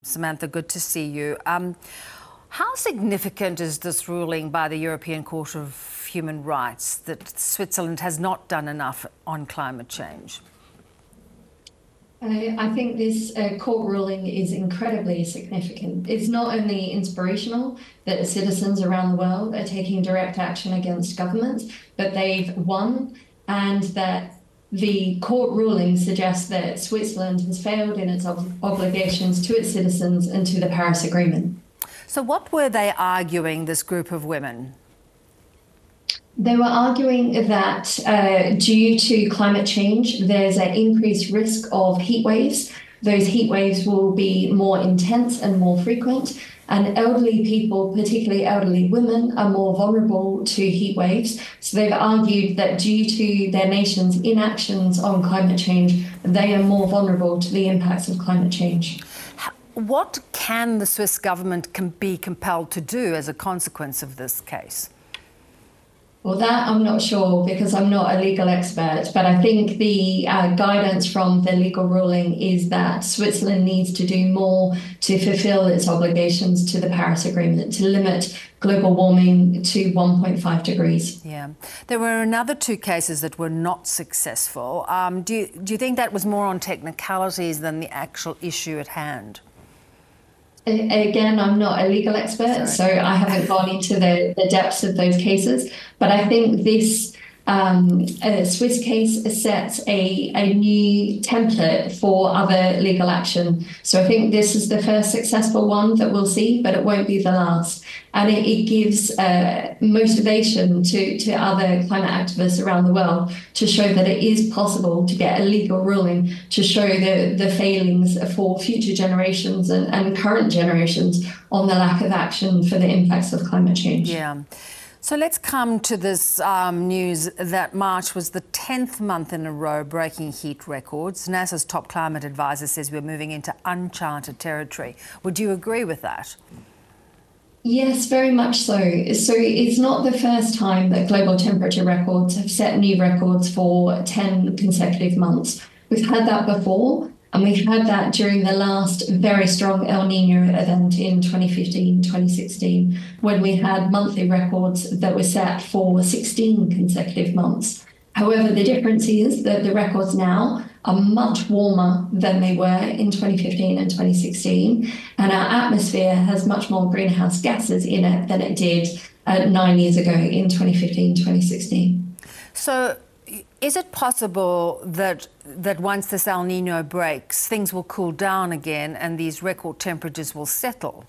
Samantha, good to see you. How significant is this ruling by the European Court of Human Rights that Switzerland has not done enough on climate change? I think this court ruling is incredibly significant. It's not only inspirational that citizens around the world are taking direct action against governments, but they've won, and that the court ruling suggests that Switzerland has failed in its obligations to its citizens and to the Paris Agreement. So what were they arguing, this group of women? They were arguing that due to climate change, there's an increased risk of heat waves. Those heat waves will be more intense and more frequent, and elderly people, particularly elderly women, are more vulnerable to heat waves. So they've argued that due to their nation's inactions on climate change, they are more vulnerable to the impacts of climate change. What can the Swiss government be compelled to do as a consequence of this case? Well, that I'm not sure, because I'm not a legal expert, but I think the guidance from the legal ruling is that Switzerland needs to do more to fulfill its obligations to the Paris Agreement to limit global warming to 1.5 degrees. Yeah. There were another two cases that were not successful. Do you think that was more on technicalities than the actual issue at hand? Again, I'm not a legal expert, so I haven't gone into the depths of those cases. But I think this Swiss case sets a new template for other legal action. So I think this is the first successful one that we'll see, but it won't be the last. And it gives motivation to other climate activists around the world to show that it is possible to get a legal ruling to show the failings for future generations and current generations on the lack of action for the impacts of climate change. Yeah. So let's come to this news that March was the 10th month in a row breaking heat records. NASA's top climate advisor says we're moving into uncharted territory. Would you agree with that? Yes, very much so. So it's not the first time that global temperature records have set new records for 10 consecutive months. We've had that before, and we've had that during the last very strong El Nino event in 2015, 2016, when we had monthly records that were set for 16 consecutive months. However, the difference is that the records now are much warmer than they were in 2015 and 2016, and our atmosphere has much more greenhouse gases in it than it did 9 years ago in 2015, 2016. So is it possible that once this El Nino breaks, things will cool down again and these record temperatures will settle?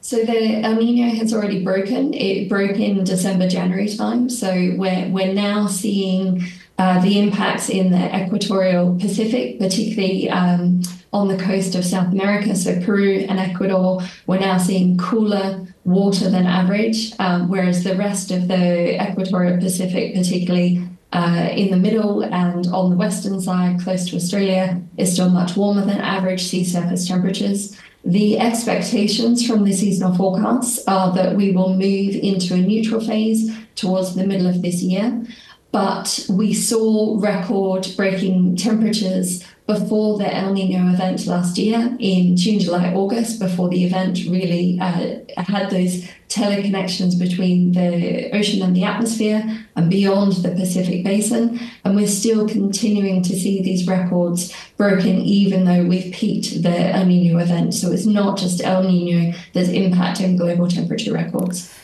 So the El Nino has already broken. It broke in December, January time. So we're now seeing the impacts in the equatorial Pacific, particularly on the coast of South America. So Peru and Ecuador, we're now seeing cooler water than average, whereas the rest of the equatorial Pacific, particularly in the middle and on the western side, close to Australia, is still much warmer than average sea surface temperatures. The expectations from the seasonal forecasts are that we will move into a neutral phase towards the middle of this year. But we saw record-breaking temperatures before the El Nino event last year in June, July, August, before the event really had those teleconnections between the ocean and the atmosphere and beyond the Pacific Basin. And we're still continuing to see these records broken, even though we've peaked the El Nino event. So it's not just El Nino that's impacting global temperature records.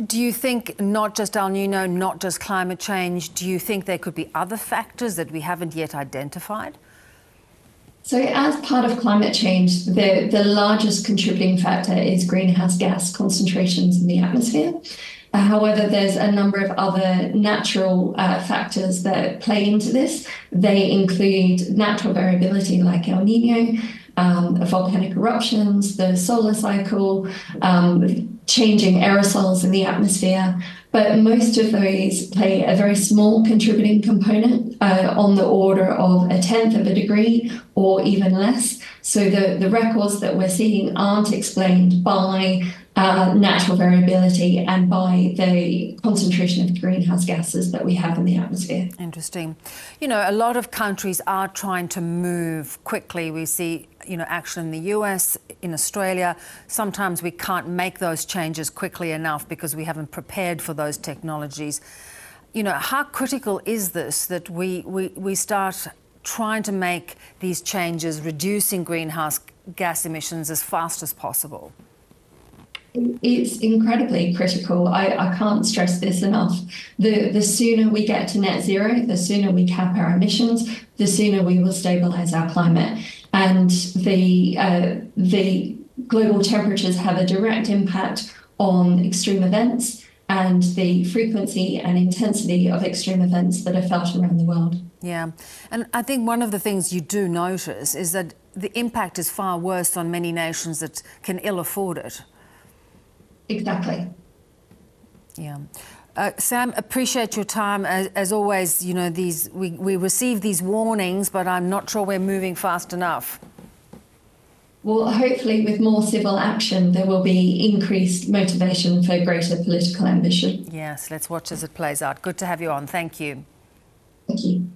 Do you think not just El Nino, not just climate change, do you think there could be other factors that we haven't yet identified? So as part of climate change, the largest contributing factor is greenhouse gas concentrations in the atmosphere. However, there's a number of other natural factors that play into this. They include natural variability like El Nino, volcanic eruptions, the solar cycle, changing aerosols in the atmosphere, but most of those play a very small contributing component on the order of 1/10 of a degree or even less. So the records that we're seeing aren't explained by natural variability and by the concentration of greenhouse gases that we have in the atmosphere. Interesting. You know, a lot of countries are trying to move quickly. We see, you know, action in the US, in Australia. Sometimes we can't make those changes quickly enough because we haven't prepared for those technologies. You know, how critical is this that we start trying to make these changes, reducing greenhouse gas emissions as fast as possible? It's incredibly critical. I can't stress this enough. The sooner we get to net zero, the sooner we cap our emissions, the sooner we will stabilize our climate. And the global temperatures have a direct impact on extreme events and the frequency and intensity of extreme events that are felt around the world. Yeah, and I think one of the things you do notice is that the impact is far worse on many nations that can ill afford it. Exactly. Yeah. Sam, appreciate your time. As always, you know, we receive these warnings, but I'm not sure we're moving fast enough. Well, hopefully with more civil action, there will be increased motivation for greater political ambition. Yes, let's watch as it plays out. Good to have you on. Thank you. Thank you.